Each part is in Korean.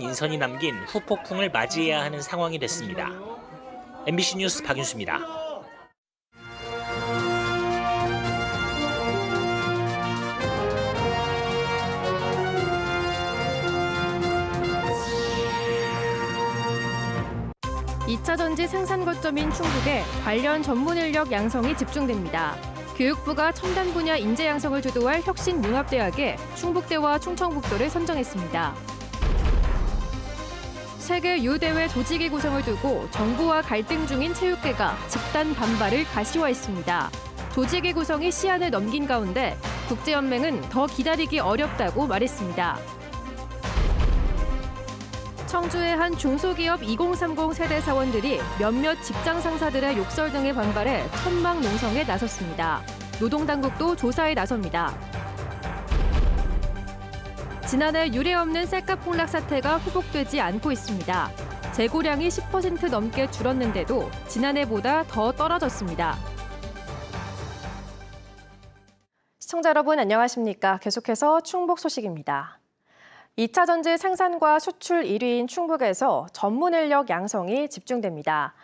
인선이 남긴 후폭풍을 맞이해야 하는 상황이 됐습니다. MBC 뉴스 박윤수입니다. 이 차 전지 생산 거점인 충북에 관련 전문 인력 양성이 집중됩니다. 교육부가 첨단 분야 인재 양성을 주도할 혁신융합대학에 충북대와 충청북도를 선정했습니다. 세계 유대회 조직위 구성을 두고 정부와 갈등 중인 체육계가 집단 반발을 가시화했습니다. 조직위 구성이 시한을 넘긴 가운데 국제연맹은 더 기다리기 어렵다고 말했습니다. 청주의 한 중소기업 2030 세대 사원들이 몇몇 직장 상사들의 욕설 등에 반발해 천막 농성에 나섰습니다. 노동당국도 조사에 나섭니다. 지난해 유례 없는 쌀값 폭락 사태가 회복되지 않고 있습니다. 재고량이 10% 넘게 줄었는데도 지난해보다 더 떨어졌습니다. 시청자 여러분 안녕하십니까? 계속해서 충북 소식입니다. 2차 전지 생산과 수출 1위인 충북에서 전문 인력 양성이 집중됩니다.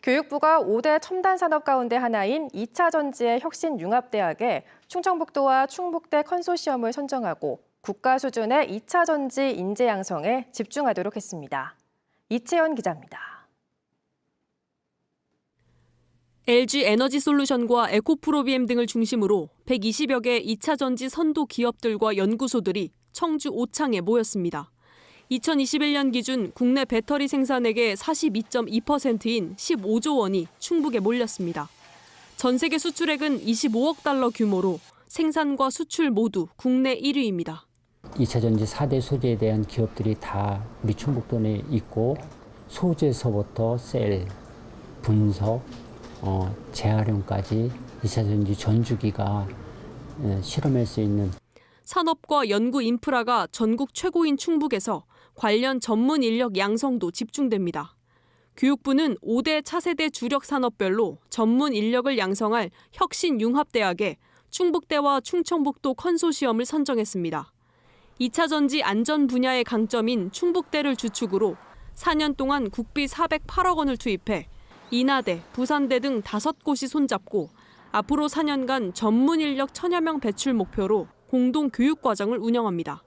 교육부가 5대 첨단 산업 가운데 하나인 2차 전지의 혁신융합대학에 충청북도와 충북대 컨소시엄을 선정하고 국가 수준의 2차 전지 인재 양성에 집중하도록 했습니다. 이채연 기자입니다. LG 에너지솔루션과 에코프로비엠 등을 중심으로 120여 개 2차 전지 선도 기업들과 연구소들이 청주 오창에 모였습니다. 2021년 기준 국내 배터리 생산액의 42.2%인 15조 원이 충북에 몰렸습니다. 전 세계 수출액은 25억 달러 규모로 생산과 수출 모두 국내 1위입니다. 2차 전지 4대 소재에 대한 기업들이 다 우리 충북도에 있고 소재서부터 셀, 분석, 재활용까지 2차 전지 전주기가 실험할 수 있는 산업과 연구 인프라가 전국 최고인 충북에서 관련 전문 인력 양성도 집중됩니다. 교육부는 5대 차세대 주력 산업별로 전문 인력을 양성할 혁신융합대학에 충북대와 충청북도 컨소시엄을 선정했습니다. 2차 전지 안전 분야의 강점인 충북대를 주축으로 4년 동안 국비 408억 원을 투입해 인하대, 부산대 등 5곳이 손잡고 앞으로 4년간 전문 인력 1000여 명 배출 목표로 공동 교육 과정을 운영합니다.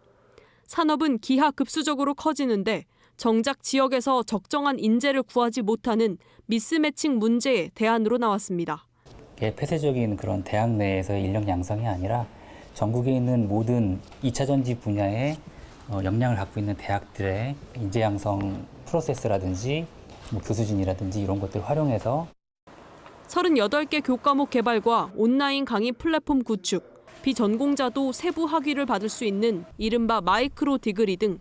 산업은 기하급수적으로 커지는데 정작 지역에서 적정한 인재를 구하지 못하는 미스매칭 문제에 대안으로 나왔습니다. 폐쇄적인 그런 대학 내에서 인력 양성이 아니라 전국에 있는 모든 2차 전지 분야에 역량을 갖고 있는 대학들의 인재 양성 프로세스라든지 교수진이라든지 이런 것들을 활용해서 38개 교과목 개발과 온라인 강의 플랫폼 구축, 비전공자도 세부 학위를 받을 수 있는 이른바 마이크로 디그리 등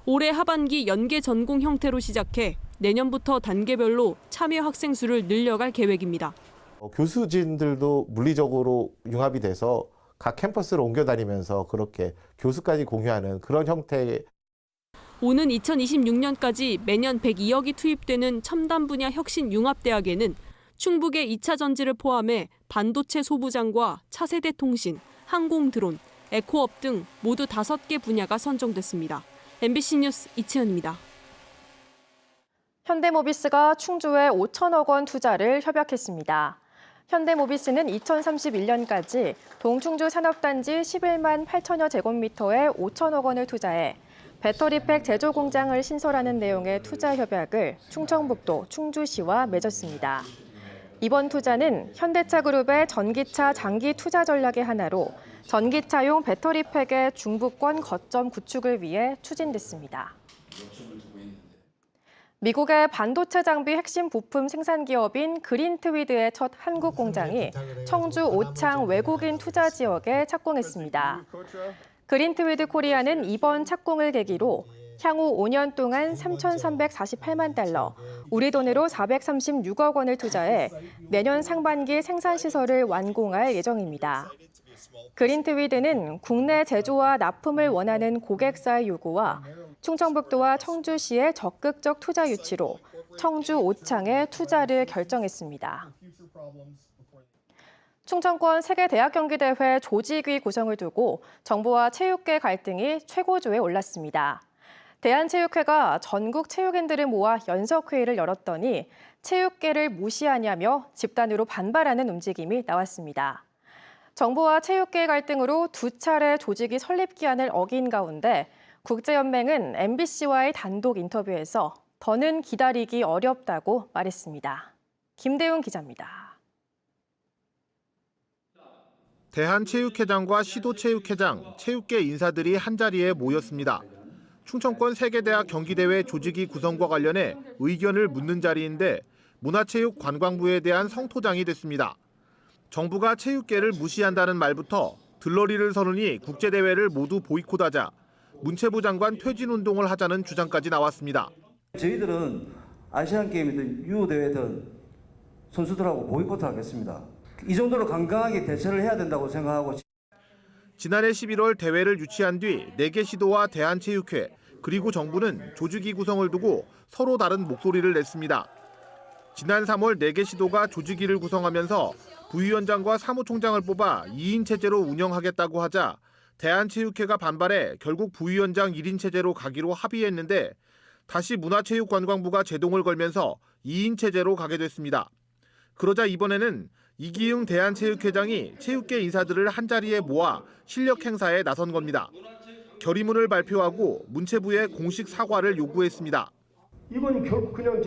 올해 하반기 연계 전공 형태로 시작해 내년부터 단계별로 참여 학생 수를 늘려갈 계획입니다. 교수진들도 물리적으로 융합이 돼서 각 캠퍼스를 옮겨 다니면서 그렇게 교수까지 공유하는 그런 형태의 오는 2026년까지 매년 102억이 투입되는 첨단 분야 혁신융합대학에는 충북의 2차 전지를 포함해 반도체 소부장과 차세대 통신, 항공 드론, 에코업 등 모두 5개 분야가 선정됐습니다. MBC 뉴스 이채연입니다. 현대모비스가 충주에 5천억 원 투자를 협약했습니다. 현대모비스는 2031년까지 동충주 산업단지 11만 8천여 제곱미터에 5천억 원을 투자해 배터리팩 제조 공장을 신설하는 내용의 투자 협약을 충청북도 충주시와 맺었습니다. 이번 투자는 현대차그룹의 전기차 장기 투자 전략의 하나로 전기차용 배터리팩의 중부권 거점 구축을 위해 추진됐습니다. 미국의 반도체 장비 핵심 부품 생산 기업인 그린트위드의 첫 한국 공장이 청주 오창 외국인 투자 지역에 착공했습니다. 그린트위드 코리아는 이번 착공을 계기로 향후 5년 동안 3,348만 달러, 우리 돈으로 436억 원을 투자해 내년 상반기 생산시설을 완공할 예정입니다. 그린트위드는 국내 제조와 납품을 원하는 고객사의 요구와 충청북도와 청주시의 적극적 투자 유치로 청주 오창에 투자를 결정했습니다. 충청권 세계대학경기대회 조직위 구성을 두고 정부와 체육계 갈등이 최고조에 올랐습니다. 대한체육회가 전국 체육인들을 모아 연석회의를 열었더니 체육계를 무시하냐며 집단으로 반발하는 움직임이 나왔습니다. 정부와 체육계 갈등으로 두 차례 조직이 설립 기한을 어긴 가운데 국제연맹은 MBC와의 단독 인터뷰에서 더는 기다리기 어렵다고 말했습니다. 김대웅 기자입니다. 대한체육회장과 시도체육회장, 체육계 인사들이 한자리에 모였습니다. 충청권 세계대학 경기대회 조직위 구성과 관련해 의견을 묻는 자리인데 문화체육관광부에 대한 성토장이 됐습니다. 정부가 체육계를 무시한다는 말부터 들러리를 서느니 국제대회를 모두 보이콧하자 문체부 장관 퇴진운동을 하자는 주장까지 나왔습니다. 저희들은 아시안게임이든 유호대회든 선수들하고 보이콧하겠습니다. 이 정도로 강경하게 대처를 해야 된다고 생각하고 지난해 11월 대회를 유치한 뒤 4개 시도와 대한체육회 그리고 정부는 조직위 구성을 두고 서로 다른 목소리를 냈습니다. 지난 3월 4개 시도가 조직위를 구성하면서 부위원장과 사무총장을 뽑아 2인 체제로 운영하겠다고 하자 대한체육회가 반발해 결국 부위원장 1인 체제로 가기로 합의했는데 다시 문화체육관광부가 제동을 걸면서 2인 체제로 가게 됐습니다. 그러자 이번에는 이기흥 대한체육회장이 체육계 인사들을 한자리에 모아 실력 행사에 나선 겁니다. 결의문을 발표하고 문체부에 공식 사과를 요구했습니다. 이건 결국 그냥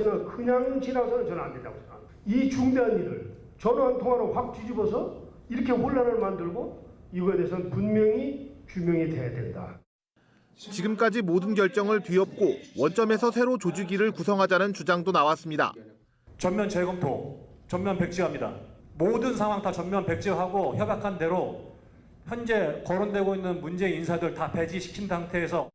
지나서는 저는 안 된다고 생각합니다. 이 중대한 일을 전화 한 통화로 확 뒤집어서 이렇게 혼란을 만들고 이거에 대해서는 분명히 규명이 돼야 된다. 지금까지 모든 결정을 뒤엎고 원점에서 새로 조직위를 구성하자는 주장도 나왔습니다. 전면 재검토, 전면 백지화입니다. 모든 상황 다 전면 백지화하고 협약한 대로 현재 거론되고 있는 문제 인사들 다 배지시킨 상태에서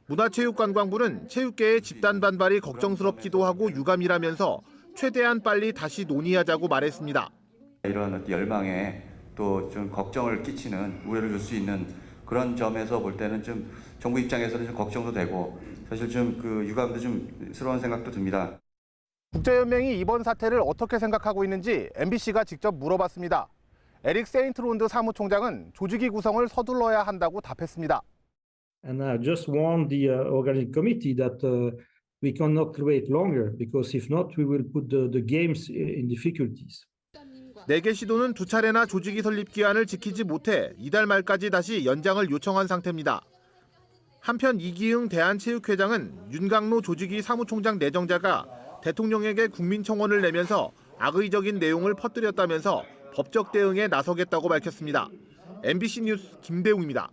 문화체육관광부는 체육계의 집단 반발이 걱정스럽기도 하고 유감이라면서 최대한 빨리 다시 논의하자고 말했습니다. 이런 열망에 또 좀 걱정을 끼치는 우려를 줄 수 있는 그런 점에서 볼 때는 좀 정부 입장에서는 좀 걱정도 되고 사실 좀 유감도 좀 스러운 생각도 듭니다. 국제연맹이 이번 사태를 어떻게 생각하고 있는지 MBC가 직접 물어봤습니다. 에릭 세인트론드 사무총장은 조직위 구성을 서둘러야 한다고 답했습니다. And I just warned the organizing committee that we cannot wait longer because if not, we will put the games in difficulties. 4개 시도는 2차례나 조직위 설립 기한을 지키지 못해 이달 말까지 다시 연장을 요청한 상태입니다. 한편 이기흥 대한체육회장은 윤강로 조직위 사무총장 내정자가 대통령에게 국민청원을 내면서 악의적인 내용을 퍼뜨렸다면서 법적 대응에 나서겠다고 밝혔습니다. MBC 뉴스 김대웅입니다.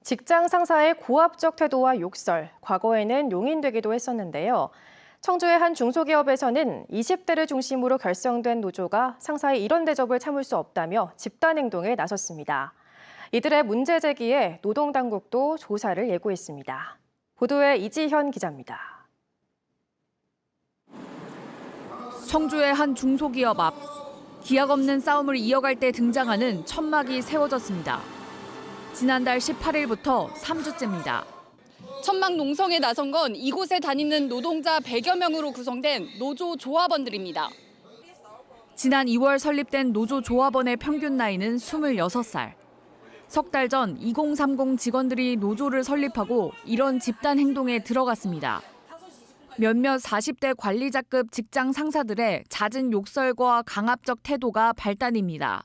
직장 상사의 고압적 태도와 욕설, 과거에는 용인되기도 했었는데요. 청주의 한 중소기업에서는 20대를 중심으로 결성된 노조가 상사의 이런 대접을 참을 수 없다며 집단 행동에 나섰습니다. 이들의 문제 제기에 노동당국도 조사를 예고했습니다. 보도에 이지현 기자입니다. 청주의 한 중소기업 앞, 기약 없는 싸움을 이어갈 때 등장하는 천막이 세워졌습니다. 지난달 18일부터 3주째입니다. 천막 농성에 나선 건 이곳에 다니는 노동자 100여 명으로 구성된 노조 조합원들입니다. 지난 2월 설립된 노조 조합원의 평균 나이는 26살. 석 달 전 2030 직원들이 노조를 설립하고 이런 집단 행동에 들어갔습니다. 몇몇 40대 관리자급 직장 상사들의 잦은 욕설과 강압적 태도가 발단입니다.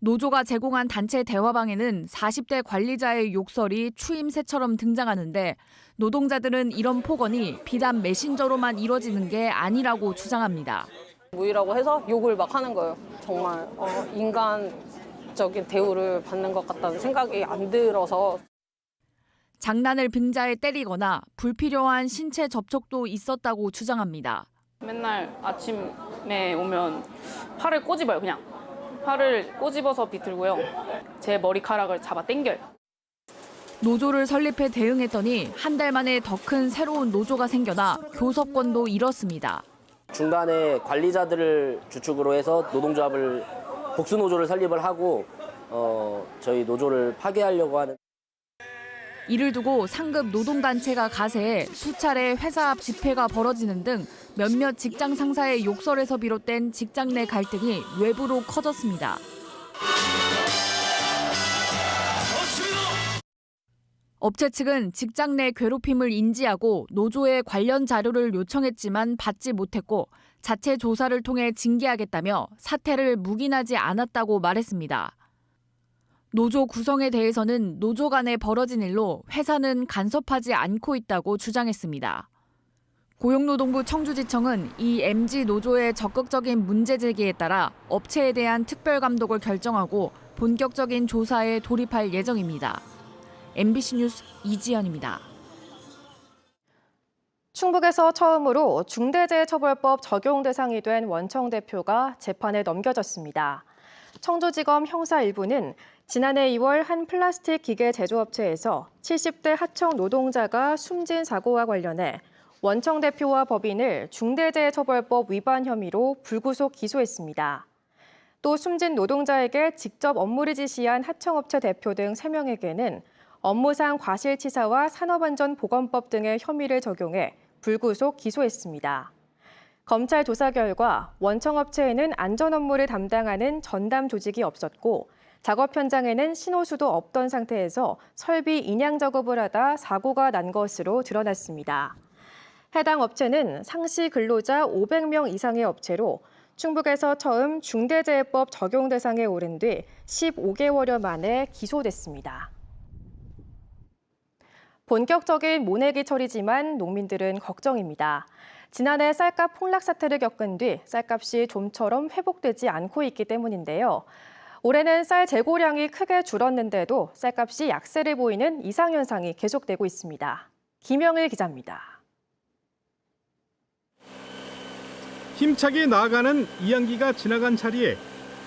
노조가 제공한 단체 대화방에는 40대 관리자의 욕설이 추임새처럼 등장하는데 노동자들은 이런 폭언이 비단 메신저로만 이뤄지는 게 아니라고 주장합니다. 무의라고 해서 욕을 막 하는 거예요. 정말 인간적인 대우를 받는 것 같다는 생각이 안 들어서. 장난을 빙자해 때리거나 불필요한 신체 접촉도 있었다고 주장합니다. 맨날 아침에 오면 팔을 꼬집어요, 그냥. 팔을 꼬집어서 비틀고요. 제 머리카락을 잡아 당겨요. 노조를 설립해 대응했더니 한 달 만에 더 큰 새로운 노조가 생겨나 교섭권도 잃었습니다. 중간에 관리자들을 주축으로 해서 노동조합을 복수노조를 설립을 하고 저희 노조를 파괴하려고 하는. 이를 두고 상급 노동단체가 가세해 수차례 회사 앞 집회가 벌어지는 등 몇몇 직장 상사의 욕설에서 비롯된 직장 내 갈등이 외부로 커졌습니다. 업체 측은 직장 내 괴롭힘을 인지하고 노조에 관련 자료를 요청했지만 받지 못했고 자체 조사를 통해 징계하겠다며 사태를 묵인하지 않았다고 말했습니다. 노조 구성에 대해서는 노조 간에 벌어진 일로 회사는 간섭하지 않고 있다고 주장했습니다. 고용노동부 청주지청은 이 MG 노조의 적극적인 문제 제기에 따라 업체에 대한 특별감독을 결정하고 본격적인 조사에 돌입할 예정입니다. MBC 뉴스 이지연입니다. 충북에서 처음으로 중대재해처벌법 적용 대상이 된 원청 대표가 재판에 넘겨졌습니다. 청주지검 형사 1부는 지난해 2월 한 플라스틱 기계 제조업체에서 70대 하청 노동자가 숨진 사고와 관련해 원청 대표와 법인을 중대재해처벌법 위반 혐의로 불구속 기소했습니다. 또 숨진 노동자에게 직접 업무를 지시한 하청업체 대표 등 3명에게는 업무상 과실치사와 산업안전보건법 등의 혐의를 적용해 불구속 기소했습니다. 검찰 조사 결과 원청업체에는 안전 업무를 담당하는 전담 조직이 없었고 작업 현장에는 신호수도 없던 상태에서 설비 인양 작업을 하다 사고가 난 것으로 드러났습니다. 해당 업체는 상시 근로자 500명 이상의 업체로 충북에서 처음 중대재해법 적용 대상에 오른 뒤 15개월여 만에 기소됐습니다. 본격적인 모내기 철이지만 농민들은 걱정입니다. 지난해 쌀값 폭락 사태를 겪은 뒤 쌀값이 좀처럼 회복되지 않고 있기 때문인데요. 올해는 쌀 재고량이 크게 줄었는데도 쌀값이 약세를 보이는 이상현상이 계속되고 있습니다. 김영일 기자입니다. 힘차게 나아가는 이항기가 지나간 자리에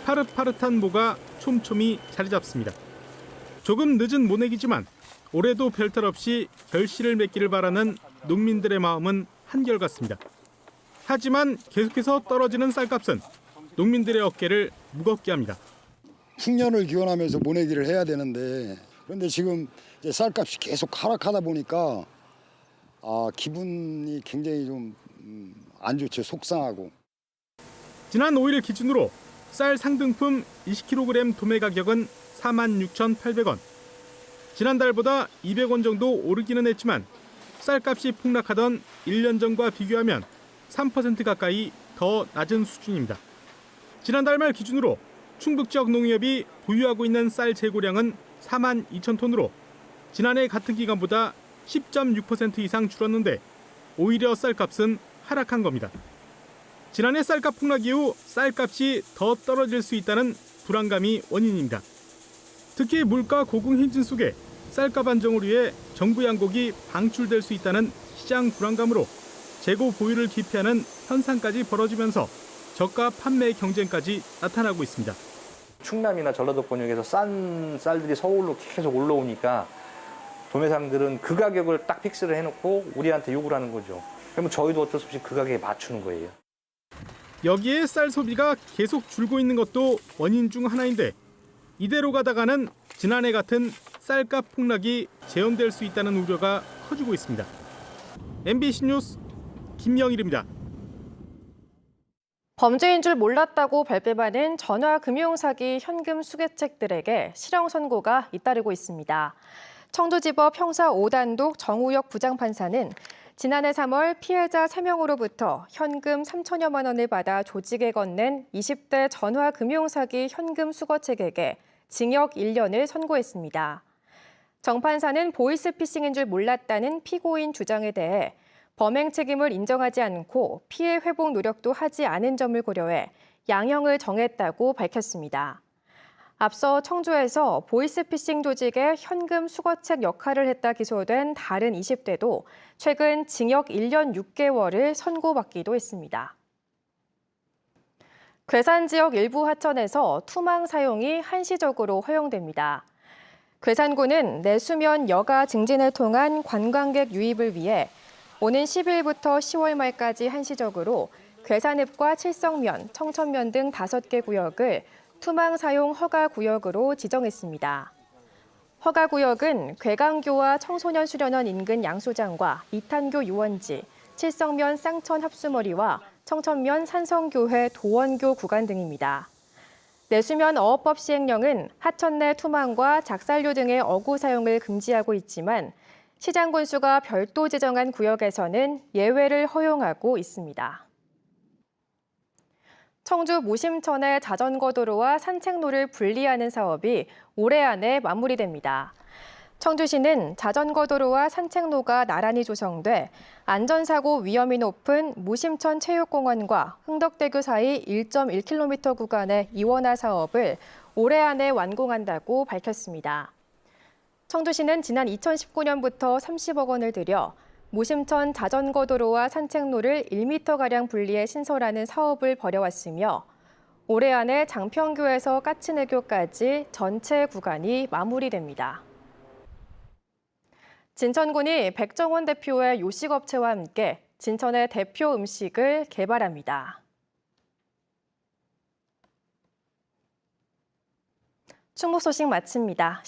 파릇파릇한 모가 촘촘히 자리 잡습니다. 조금 늦은 모내기지만 올해도 별탈 없이 결실을 맺기를 바라는 농민들의 마음은 한결같습니다. 하지만 계속해서 떨어지는 쌀값은 농민들의 어깨를 무겁게 합니다. 풍년을 기원하면서 모내기를 해야 되는데 그런데 지금 이제 쌀값이 계속 하락하다 보니까 기분이 굉장히 좀 안 좋죠. 속상하고. 지난 5일 기준으로 쌀 상등품 20kg 도매 가격은 46,800원. 지난달보다 200원 정도 오르기는 했지만 쌀값이 폭락하던 1년 전과 비교하면 3% 가까이 더 낮은 수준입니다. 지난달 말 기준으로 충북 지역 농협이 보유하고 있는 쌀 재고량은 42,000톤으로 지난해 같은 기간보다 10.6% 이상 줄었는데 오히려 쌀값은 하락한 겁니다. 지난해 쌀값 폭락 이후 쌀값이 더 떨어질 수 있다는 불안감이 원인입니다. 특히 물가 고공행진 속에 쌀값 안정을 위해 정부 양곡이 방출될 수 있다는 시장 불안감으로 재고 보유를 기피하는 현상까지 벌어지면서 저가 판매 경쟁까지 나타나고 있습니다. 충남이나 전라도권 쪽에서 싼 쌀들이 서울로 계속 올라오니까 도매상들은 그 가격을 딱 픽스를 해놓고 우리한테 요구를 하는 거죠. 그러면 저희도 어쩔 수 없이 그 가격에 맞추는 거예요. 여기에 쌀 소비가 계속 줄고 있는 것도 원인 중 하나인데 이대로 가다가는 지난해 같은 쌀값 폭락이 재현될 수 있다는 우려가 커지고 있습니다. MBC 뉴스 김영일입니다. 범죄인 줄 몰랐다고 발뺌하는 전화금융사기 현금 수개책들에게 실형 선고가 잇따르고 있습니다. 청주지법 형사 5단독 정우혁 부장판사는 지난해 3월 피해자 3명으로부터 현금 3천여만 원을 받아 조직에 건넨 20대 전화금융사기 현금 수거책에게 징역 1년을 선고했습니다. 정 판사는 보이스피싱인 줄 몰랐다는 피고인 주장에 대해 범행 책임을 인정하지 않고 피해 회복 노력도 하지 않은 점을 고려해 양형을 정했다고 밝혔습니다. 앞서 청주에서 보이스피싱 조직의 현금 수거책 역할을 했다 기소된 다른 20대도 최근 징역 1년 6개월을 선고받기도 했습니다. 괴산 지역 일부 하천에서 투망 사용이 한시적으로 허용됩니다. 괴산군은 내수면 여가 증진을 통한 관광객 유입을 위해 오는 10일부터 10월 말까지 한시적으로 괴산읍과 칠성면, 청천면 등 5개 구역을 투망 사용 허가 구역으로 지정했습니다. 허가 구역은 괴강교와 청소년 수련원 인근 양소장과 이탄교 유원지, 칠성면 쌍천 합수머리와 청천면 산성교회 도원교 구간 등입니다. 내수면 어업법 시행령은 하천 내 투망과 작살류 등의 어구 사용을 금지하고 있지만 시장군수가 별도 지정한 구역에서는 예외를 허용하고 있습니다. 청주 모심천의 자전거도로와 산책로를 분리하는 사업이 올해 안에 마무리됩니다. 청주시는 자전거도로와 산책로가 나란히 조성돼 안전사고 위험이 높은 모심천 체육공원과 흥덕대교 사이 1.1km 구간의 이원화 사업을 올해 안에 완공한다고 밝혔습니다. 청주시는 지난 2019년부터 30억 원을 들여 모심천 자전거도로와 산책로를 1m가량 분리해 신설하는 사업을 벌여왔으며 올해 안에 장평교에서 까치내교까지 전체 구간이 마무리됩니다. 진천군이 백정원 대표의 요식업체와 함께 진천의 대표 음식을 개발합니다. 충북 소식 마칩니다.